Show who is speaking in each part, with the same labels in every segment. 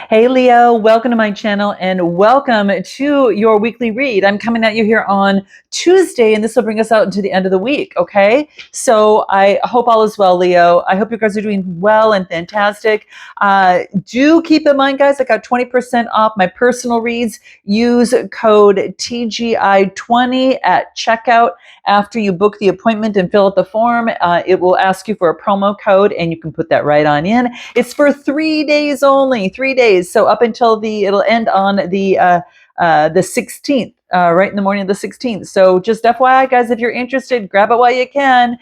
Speaker 1: Hey Leo, welcome to my channel and welcome to your weekly read. I'm coming at you here on Tuesday and this will bring us out into the end of the week, okay? So I hope all is well, Leo. I hope you guys are doing well and fantastic. Do keep in mind, guys, I got 20% off my personal reads. Use code TGI20 at checkout. After you book the appointment and fill out the form, it will ask you for a promo code and you can put that right on in. It's for 3 days only, 3 days. So up until it'll end on the 16th, right in the morning of the 16th. So just FYI, guys, if you're interested, grab it while you can.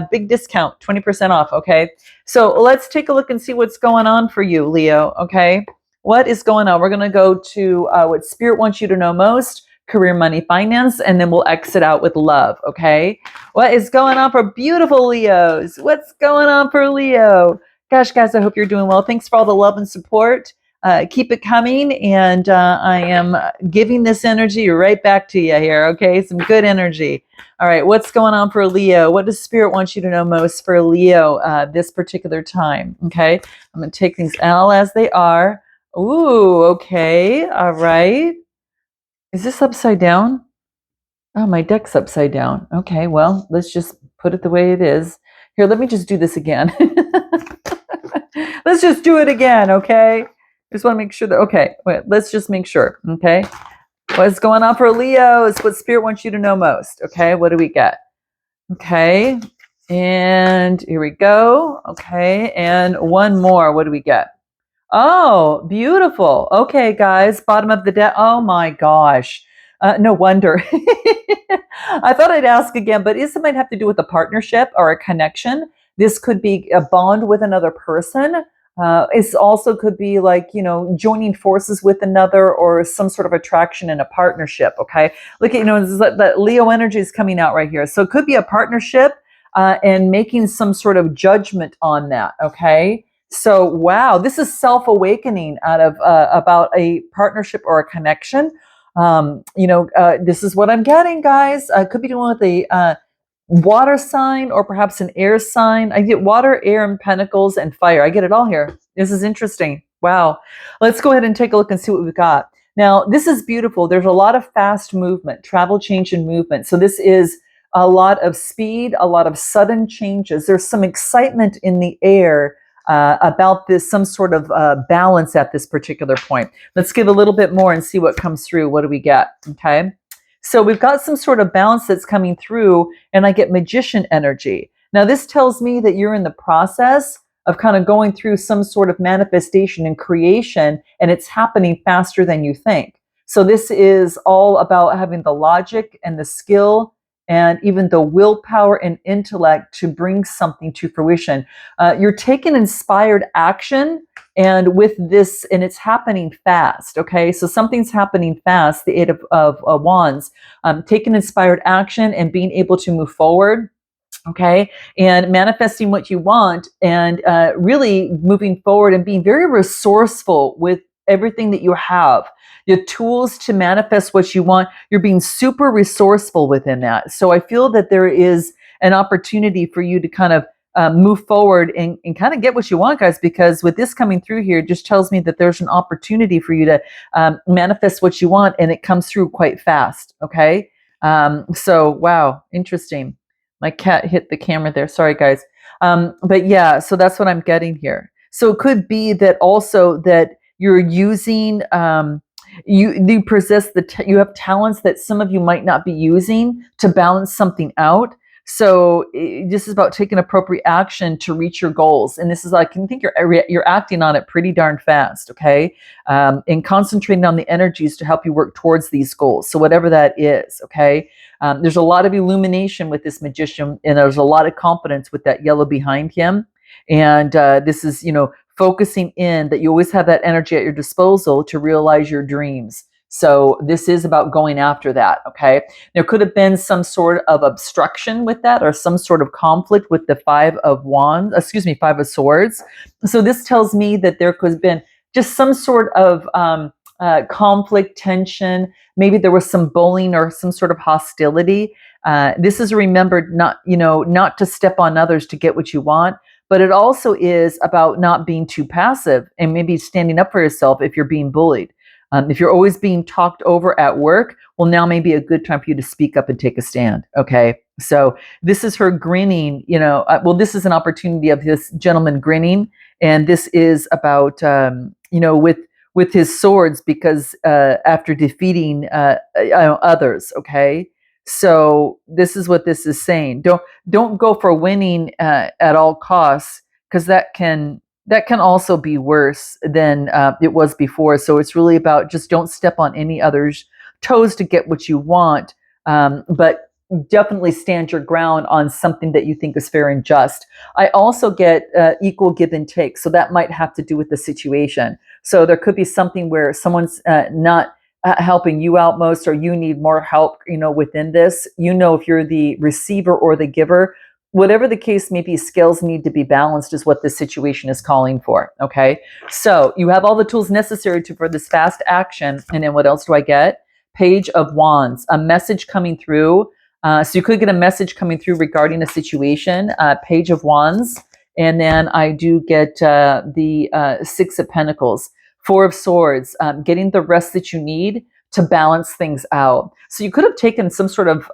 Speaker 1: Big discount, 20% off. Okay. So let's take a look and see what's going on for you, Leo. Okay. What is going on? We're going to go to what Spirit wants you to know most. Career, money, finance, and then we'll exit out with love. Okay. What is going on for beautiful Leos? What's going on for Leo? Gosh, guys, I hope you're doing well. Thanks for all the love and support. Keep it coming. And I am giving this energy right back to you here. Okay. Some good energy. All right. What's going on for Leo? What does Spirit want you to know most for Leo this particular time? Okay. I'm going to take things all as they are. Ooh, okay. All right. Is this upside down? Oh, my deck's upside down. Okay, well, let's just put it the way it is. Here, let me just do this again. Let's just do it again, okay? Just want to make sure that, okay, wait, let's just make sure, okay? What's going on for Leo is what Spirit wants you to know most, okay? What do we get? Okay, and here we go. Okay, and one more. What do we get? Oh, beautiful. Okay, guys, bottom of the deck. Oh my gosh. No wonder. I thought I'd ask again, but this might have to do with a partnership or a connection. This could be a bond with another person. It also could be like, joining forces with another or some sort of attraction in a partnership. Okay. Look at, this is that Leo energy is coming out right here. So it could be a partnership and making some sort of judgment on that. Okay. So, wow, this is self-awakening out of about a partnership or a connection. This is what I'm getting, guys. I could be dealing with a water sign or perhaps an air sign. I get water, air, and pentacles and fire. I get it all here. This is interesting. Wow. Let's go ahead and take a look and see what we've got. Now, this is beautiful. There's a lot of fast movement, travel, change, and movement. So this is a lot of speed, a lot of sudden changes. There's some excitement in the air about this, some sort of balance at this particular point. Let's give a little bit more and see what comes through. What do we get? Okay. So we've got some sort of balance that's coming through and I get magician energy. Now this tells me that you're in the process of kind of going through some sort of manifestation and creation and it's happening faster than you think. So this is all about having the logic and the skill and even the willpower and intellect to bring something to fruition. You're taking inspired action and with this, and it's happening fast, okay? So something's happening fast, the Eight of Wands, taking inspired action and being able to move forward, okay? And manifesting what you want and really moving forward and being very resourceful with everything that you have. The tools to manifest what you want, you're being super resourceful within that. So I feel that there is an opportunity for you to kind of move forward and kind of get what you want, guys, because with this coming through here, it just tells me that there's an opportunity for you to manifest what you want and it comes through quite fast, okay? So, wow, interesting. My cat hit the camera there. Sorry, guys. But yeah, so that's what I'm getting here. So it could be that also that you're using... you possess you have talents that some of you might not be using to balance something out. So this is about taking appropriate action to reach your goals. And this is like, I think you're acting on it pretty darn fast, okay? And concentrating on the energies to help you work towards these goals. So whatever that is, okay? There's a lot of illumination with this magician and there's a lot of confidence with that yellow behind him. And this is, focusing in that you always have that energy at your disposal to realize your dreams. So this is about going after that, okay? There could have been some sort of obstruction with that or some sort of conflict with the Five of Swords. So this tells me that there could have been just some sort of conflict, tension. Maybe there was some bullying or some sort of hostility. This is remembered not to step on others to get what you want, but it also is about not being too passive and maybe standing up for yourself if you're being bullied. If you're always being talked over at work, well, now may be a good time for you to speak up and take a stand. Okay. So this is her grinning, well, this is an opportunity of this gentleman grinning. And this is about, with his swords, because after defeating others. Okay. So this is what this is saying. Don't go for winning at all costs, because that can also be worse than it was before. So it's really about just don't step on any other's toes to get what you want, but definitely stand your ground on something that you think is fair and just. I also get equal give and take. So that might have to do with the situation. So there could be something where someone's not helping you out most, or you need more help, within this. If you're the receiver or the giver, whatever the case may be, skills need to be balanced is what this situation is calling for. Okay. So you have all the tools necessary for this fast action. And then what else do I get? Page of Wands, a message coming through. So you could get a message coming through regarding a situation, Page of Wands. And then I do get the Six of Pentacles, Four of Swords, getting the rest that you need to balance things out. So you could have taken some sort of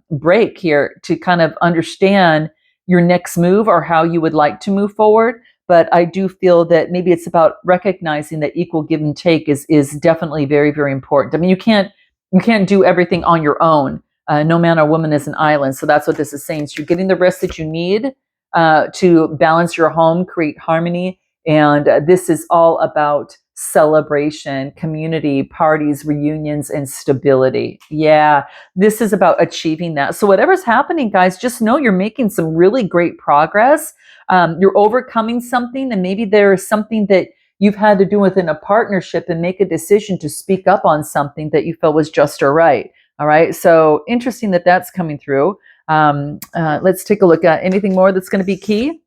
Speaker 1: break here to kind of understand your next move or how you would like to move forward. But I do feel that maybe it's about recognizing that equal give and take is definitely very, very important. I mean, you can't do everything on your own. No man or woman is an island. So that's what this is saying. So you're getting the rest that you need to balance your home, create harmony. And this is all about celebration, community, parties, reunions, and stability. Yeah, this is about achieving that. So whatever's happening, guys, just know you're making some really great progress. You're overcoming something, and maybe there is something that you've had to do within a partnership and make a decision to speak up on something that you felt was just or right. All right. So interesting that that's coming through. Let's take a look at anything more that's going to be key.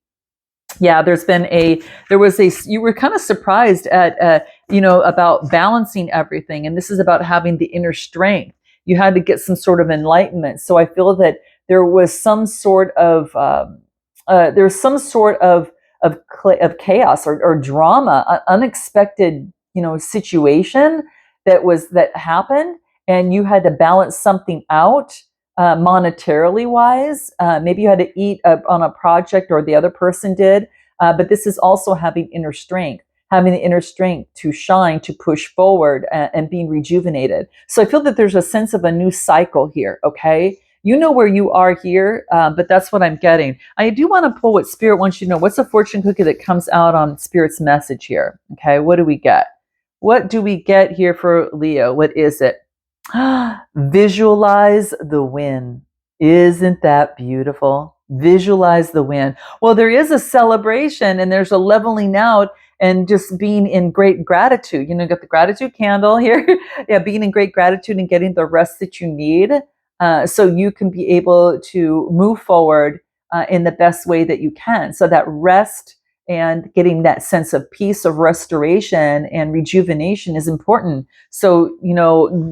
Speaker 1: Yeah, you were kind of surprised at, about balancing everything. And this is about having the inner strength. You had to get some sort of enlightenment. So I feel that there was some sort of, of chaos or drama, unexpected, situation that happened, and you had to balance something out monetarily wise. Maybe you had to eat on a project, or the other person did. But this is also having inner strength, having the inner strength to shine, to push forward, and being rejuvenated. So I feel that there's a sense of a new cycle here. Okay. You know where you are here, but that's what I'm getting. I do want to pull what Spirit wants you to know. What's a fortune cookie that comes out on Spirit's message here? Okay, what do we get? What do we get here for Leo? What is it? Visualize the win. Isn't that beautiful? Visualize the win. Well, there is a celebration, and there's a leveling out and just being in great gratitude. Got the gratitude candle here. Yeah, being in great gratitude and getting the rest that you need. So you can be able to move forward in the best way that you can. So that rest and getting that sense of peace, of restoration and rejuvenation is important. So,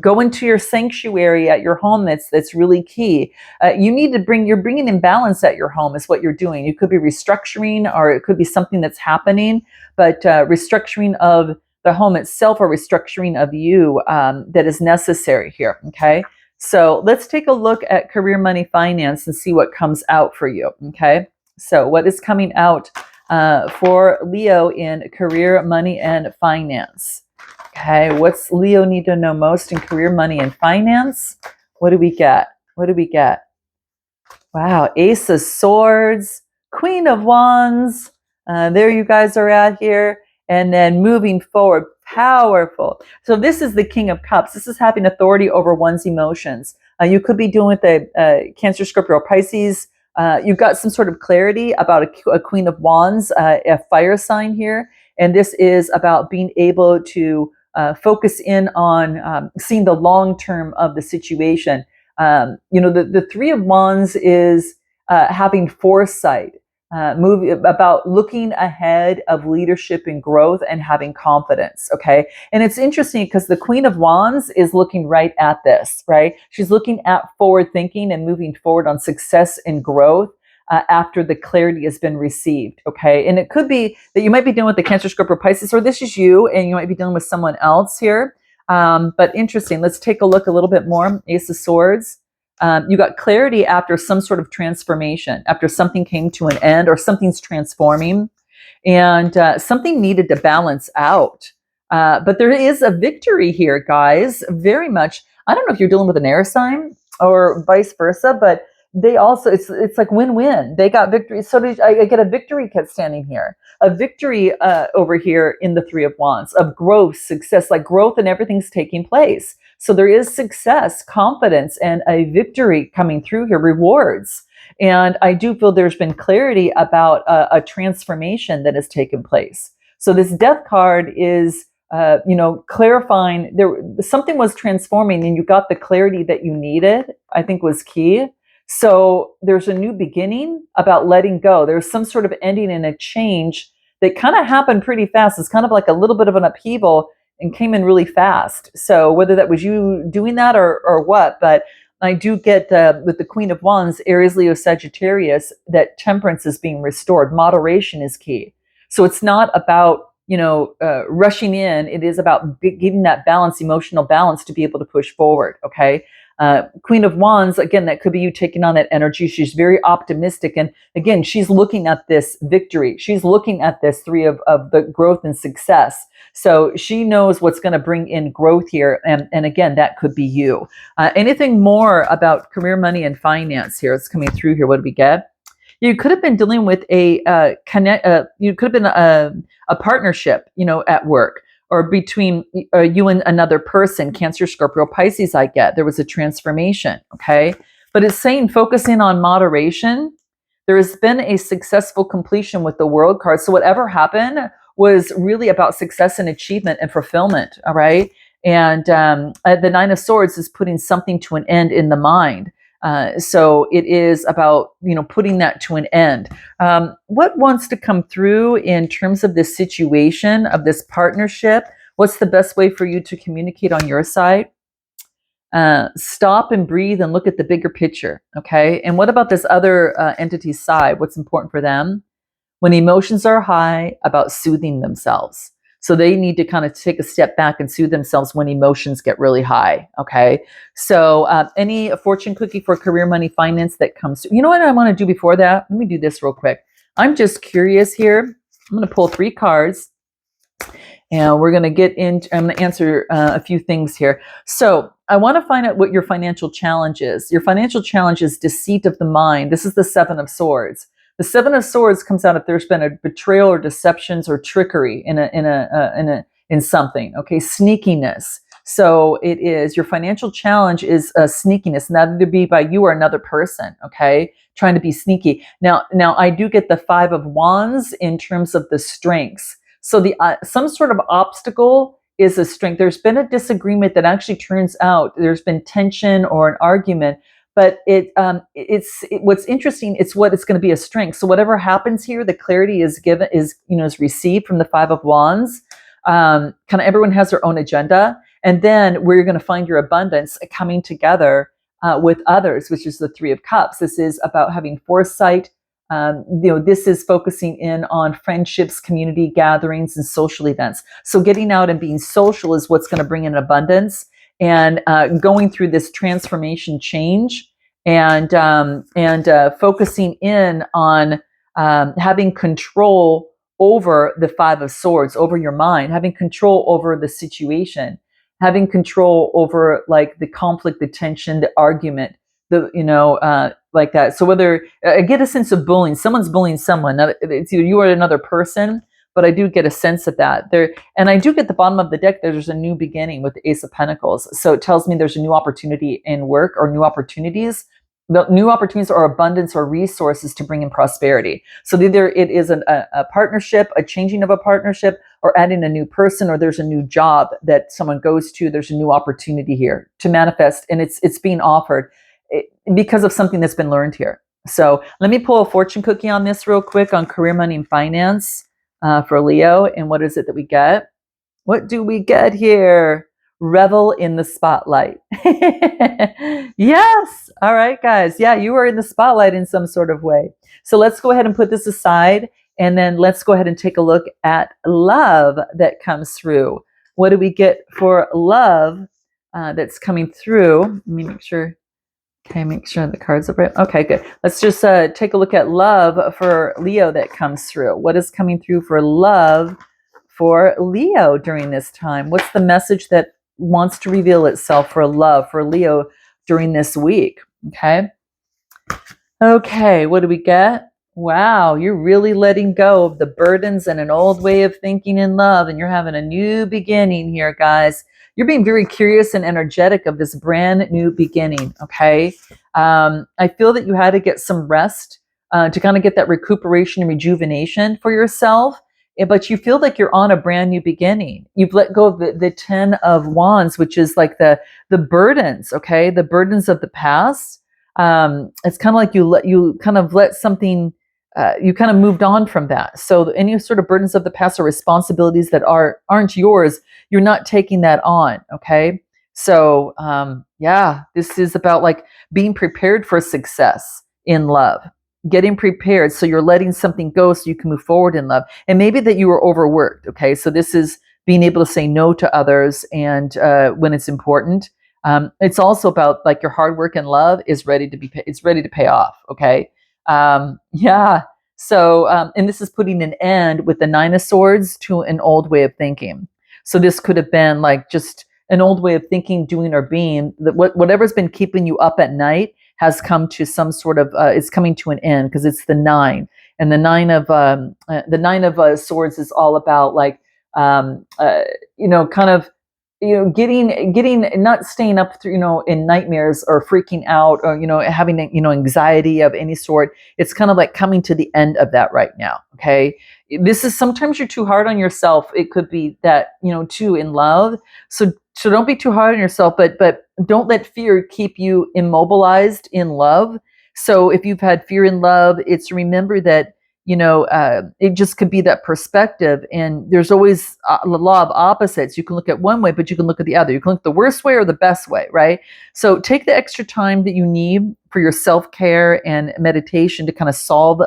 Speaker 1: go into your sanctuary at your home. That's really key. You're bringing in balance at your home is what you're doing. You could be restructuring, or it could be something that's happening, but restructuring of the home itself, or restructuring of you that is necessary here. Okay. So let's take a look at career, money, finance, and see what comes out for you. Okay. So what is coming out for Leo in career, money, and finance? Okay. What's Leo need to know most in career, money, and finance? What do we get? What do we get? Wow. Ace of Swords, Queen of Wands. There you guys are at here. And then moving forward, powerful. So this is the King of Cups. This is having authority over one's emotions. You could be dealing with a Cancer, Scorpio, or Pisces. You've got some sort of clarity about a Queen of Wands, a fire sign here. And this is about being able to focus in on seeing the long term of the situation. The Three of Wands is having foresight. About looking ahead of leadership and growth and having confidence. Okay. And it's interesting because the Queen of Wands is looking right at this, right? She's looking at forward thinking and moving forward on success and growth. after the clarity has been received. Okay. And it could be that you might be dealing with the Cancer, Scorpio, Pisces, or this is you and you might be dealing with someone else here. But interesting. Let's take a look a little bit more. Ace of Swords. You got clarity after some sort of transformation, after something came to an end or something's transforming, and something needed to balance out. But there is a victory here, guys, very much. I don't know if you're dealing with an air sign or vice versa, but they also, it's like win-win. They got victory. So I get a victory cat standing here, a victory over here in the Three of Wands of growth, success, like growth and everything's taking place. So there is success, confidence, and a victory coming through here, rewards. And I do feel there's been clarity about a transformation that has taken place. So this Death card is, clarifying there something was transforming, and you got the clarity that you needed. I think was key. So there's a new beginning about letting go. There's some sort of ending and a change that kind of happened pretty fast. It's kind of like a little bit of an upheaval and came in really fast. So whether that was you doing that or what, but I do get with the Queen of Wands, Aries, Leo, Sagittarius, that temperance is being restored. Moderation is key. So it's not about, rushing in. It is about giving that balance, emotional balance to be able to push forward. Okay. Queen of Wands, again, that could be you taking on that energy. She's very optimistic. And again, she's looking at this victory. She's looking at this three of the growth and success. So she knows what's going to bring in growth here. And again, that could be you. Anything more about career, money, and finance here? It's coming through here. What do we get? You could have been dealing with you could have been a partnership, at work, or between you and another person. Cancer, Scorpio, Pisces, I get. There was a transformation, okay? But it's saying focusing on moderation. There has been a successful completion with the World card. So whatever happened was really about success and achievement and fulfillment, all right? And the Nine of Swords is putting something to an end in the mind. So it is about, putting that to an end. What wants to come through in terms of this situation, of this partnership? What's the best way for you to communicate on your side? Stop and breathe and look at the bigger picture. Okay. And what about this other entity's side? What's important for them? When emotions are high, about soothing themselves. So they need to kind of take a step back and soothe themselves when emotions get really high. Okay. So any fortune cookie for career, money, finance that comes through. You know what I want to do before that? Let me do this real quick. I'm just curious here. I'm going to pull 3 cards and we're going to get into, I'm going to answer a few things here. So I want to find out what your financial challenge is. Your financial challenge is deceit of the mind. This is the 7 of Swords. The 7 of Swords comes out if there's been a betrayal or deceptions or trickery in something. Okay, sneakiness. So it is your financial challenge is sneakiness, not either be by you or another person. Okay, trying to be sneaky. Now I do get the 5 of Wands in terms of the strengths. So the some sort of obstacle is a strength. There's been a disagreement that actually turns out there's been tension or an argument. But what's interesting. It's what it's going to be a strength. So whatever happens here, the clarity is given is received from the 5 of Wands. Kind of everyone has their own agenda, and then where you're going to find your abundance coming together with others, which is the 3 of Cups. This is about having foresight. This is focusing in on friendships, community gatherings, and social events. So getting out and being social is what's going to bring in abundance. And going through this transformation change and focusing in on having control over the 5 of Swords, over your mind, having control over the situation, having control over like the conflict, the tension, the argument, like that. So whether I get a sense of bullying, someone's bullying someone, it's either you or another person. But I do get a sense of that there. And I do get the bottom of the deck. There's a new beginning with the Ace of Pentacles. So it tells me there's a new opportunity in work or new opportunities. The new opportunities or abundance or resources to bring in prosperity. So either it is a partnership, a changing of a partnership, or adding a new person, or there's a new job that someone goes to. There's a new opportunity here to manifest. And it's being offered because of something that's been learned here. So let me pull a fortune cookie on this real quick on career, money, and finance. For Leo, and what is it that we get? What do we get here? revel in the spotlight. Yes. All right, guys. Yeah, you are in the spotlight in some sort of way. So let's go ahead and put this aside. And then let's go ahead and take a look at love that comes through. What do we get for love that's coming through? Let me make sure. Okay, make sure the cards are right. Okay, good. Let's just take a look at love for Leo that comes through. What is coming through for love for Leo during this time? What's the message that wants to reveal itself for love for Leo during this week? Okay. Okay, what do we get? Wow, you're really letting go of the burdens and an old way of thinking in love, and you're having a new beginning here, guys. You're being very curious and energetic of this brand new beginning, okay? I feel that you had to get some rest to kind of get that recuperation and rejuvenation for yourself, but you feel like you're on a brand new beginning. You've let go of the 10 of Wands, which is like the burdens, okay? The burdens of the past. It's kind of like you kind of let something you kind of moved on from that. So any sort of burdens of the past or responsibilities that aren't yours, you're not taking that on. Okay. So yeah, this is about like being prepared for success in love, getting prepared. So you're letting something go so you can move forward in love. And maybe that you were overworked. Okay. So this is being able to say no to others and when it's important. It's also about like your hard work and love is ready to it's ready to pay off. Okay. Yeah. So, and this is putting an end with the 9 of Swords to an old way of thinking. So this could have been like just an old way of thinking, doing, or being. That whatever's been keeping you up at night has come to some sort of it's coming to an end because it's the 9, and the 9 of Swords is all about like kind of getting not staying up through in nightmares or freaking out or having anxiety of any sort. It's kind of like coming to the end of that right now. Okay, this is sometimes you're too hard on yourself. It could be that too in love. So don't be too hard on yourself, but don't let fear keep you immobilized in love. So if you've had fear in love, it's remember that it just could be that perspective. And there's always the law of opposites. You can look at one way, but you can look at the other. You can look the worst way or the best way, right? So take the extra time that you need for your self-care and meditation to kind of solve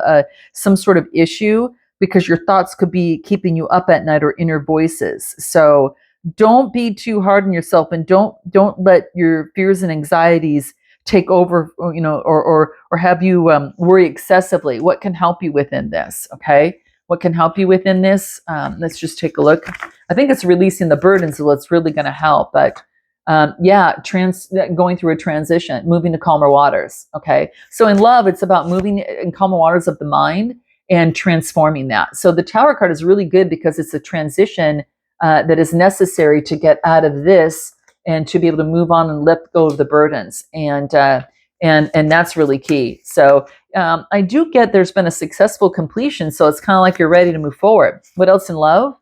Speaker 1: some sort of issue, because your thoughts could be keeping you up at night or inner voices. So don't be too hard on yourself, and don't let your fears and anxieties take over, or have you worry excessively. What can help you within this? Okay, what can help you within this? Let's just take a look. I think it's releasing the burdens is what's really going to help. But going through a transition, moving to calmer waters. Okay, so in love, it's about moving in calmer waters of the mind and transforming that. So the Tower card is really good because it's a transition that is necessary to get out of this and to be able to move on and let go of the burdens. And that's really key. So I do get there's been a successful completion. So it's kind of like you're ready to move forward. What else in love?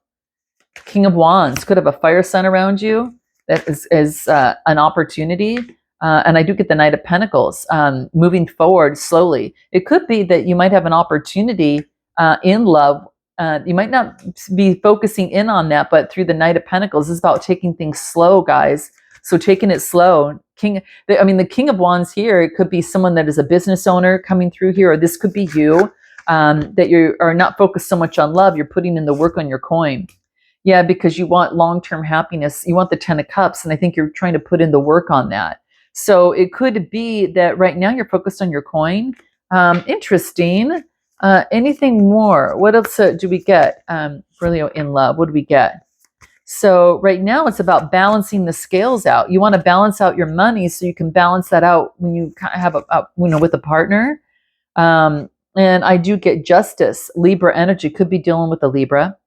Speaker 1: King of Wands. Could have a fire sign around you that is an opportunity. And I do get the Knight of Pentacles, moving forward slowly. It could be that you might have an opportunity in love. You might not be focusing in on that, but through the Knight of Pentacles, is about taking things slow, guys. So taking it slow. The King of Wands here, it could be someone that is a business owner coming through here, or this could be you, that you are not focused so much on love. You're putting in the work on your coin. Yeah, because you want long-term happiness. You want the 10 of Cups, and I think you're trying to put in the work on that. So it could be that right now you're focused on your coin. Interesting. Anything more? What else do we get for Leo in love? What do we get? So right now it's about balancing the scales out. You want to balance out your money so you can balance that out when you have with a partner. And I do get Justice, Libra energy. Could be dealing with a Libra.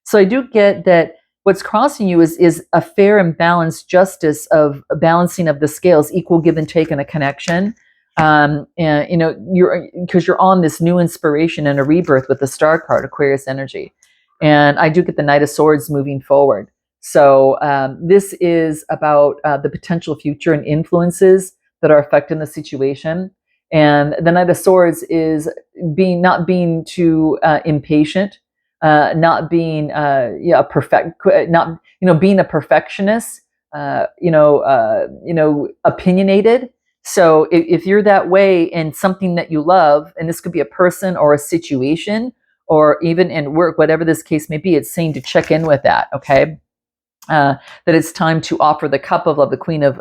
Speaker 1: So I do get that what's crossing you is a fair and balanced justice of a balancing of the scales, equal give and take in a connection. And because you're on this new inspiration and a rebirth with the Star card, Aquarius energy. And I do get the Knight of Swords moving forward. So this is about the potential future and influences that are affecting the situation. And the Knight of Swords is not being too impatient, not being being a perfectionist, opinionated. So if you're that way in something that you love, and this could be a person or a situation, or even in work, whatever this case may be, it's saying to check in with that, okay? That it's time to offer the cup of love, the Queen of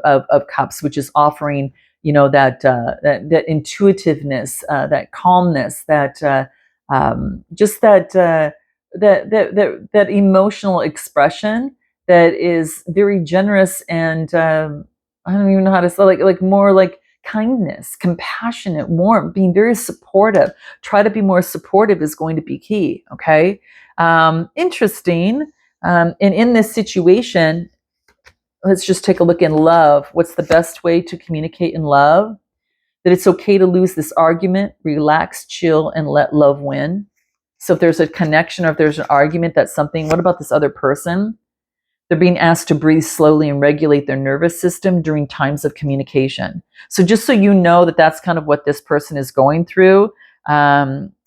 Speaker 1: Cups, which is offering, that intuitiveness, that calmness, that emotional expression that is very generous and I don't even know how to say, like more like kindness, compassionate, warmth, being very supportive. Try to be more supportive is going to be key. Okay, interesting. And in this situation, let's just take a look in love. What's the best way to communicate in love? That it's okay to lose this argument, relax, chill, and let love win. So if there's a connection or if there's an argument, that's something. What about this other person? They're being asked to breathe slowly and regulate their nervous system during times of communication. So just so you know that that's kind of what this person is going through.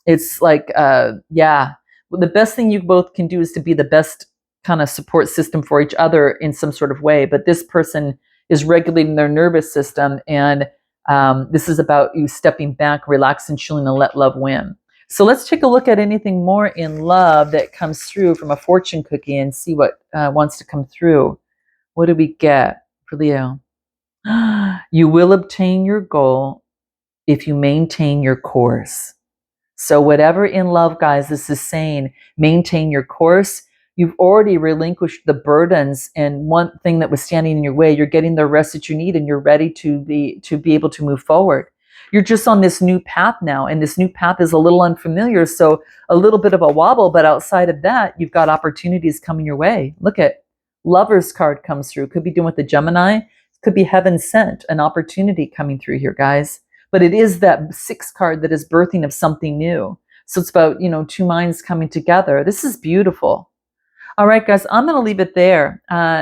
Speaker 1: It's like, yeah, well, the best thing you both can do is to be the best kind of support system for each other in some sort of way. But this person is regulating their nervous system, and this is about you stepping back, relaxing, chilling, and let love win. So let's take a look at anything more in love that comes through from a fortune cookie and see what wants to come through. What do we get for Leo? You will obtain your goal if you maintain your course. So whatever in love, guys, this is saying, maintain your course. You've already relinquished the burdens and one thing that was standing in your way. You're getting the rest that you need, and you're ready to be able to move forward. You're just on this new path now, and this new path is a little unfamiliar, so a little bit of a wobble, but outside of that, you've got opportunities coming your way. Look at Lover's card comes through. Could be doing with the Gemini. Could be heaven sent, an opportunity coming through here, guys. But it is that 6 card that is birthing of something new. So it's about, two minds coming together. This is beautiful. All right, guys, I'm going to leave it there.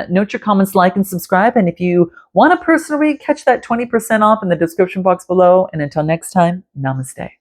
Speaker 1: Note your comments, like, and subscribe. And if you want a personal read, catch that 20% off in the description box below. And until next time, namaste.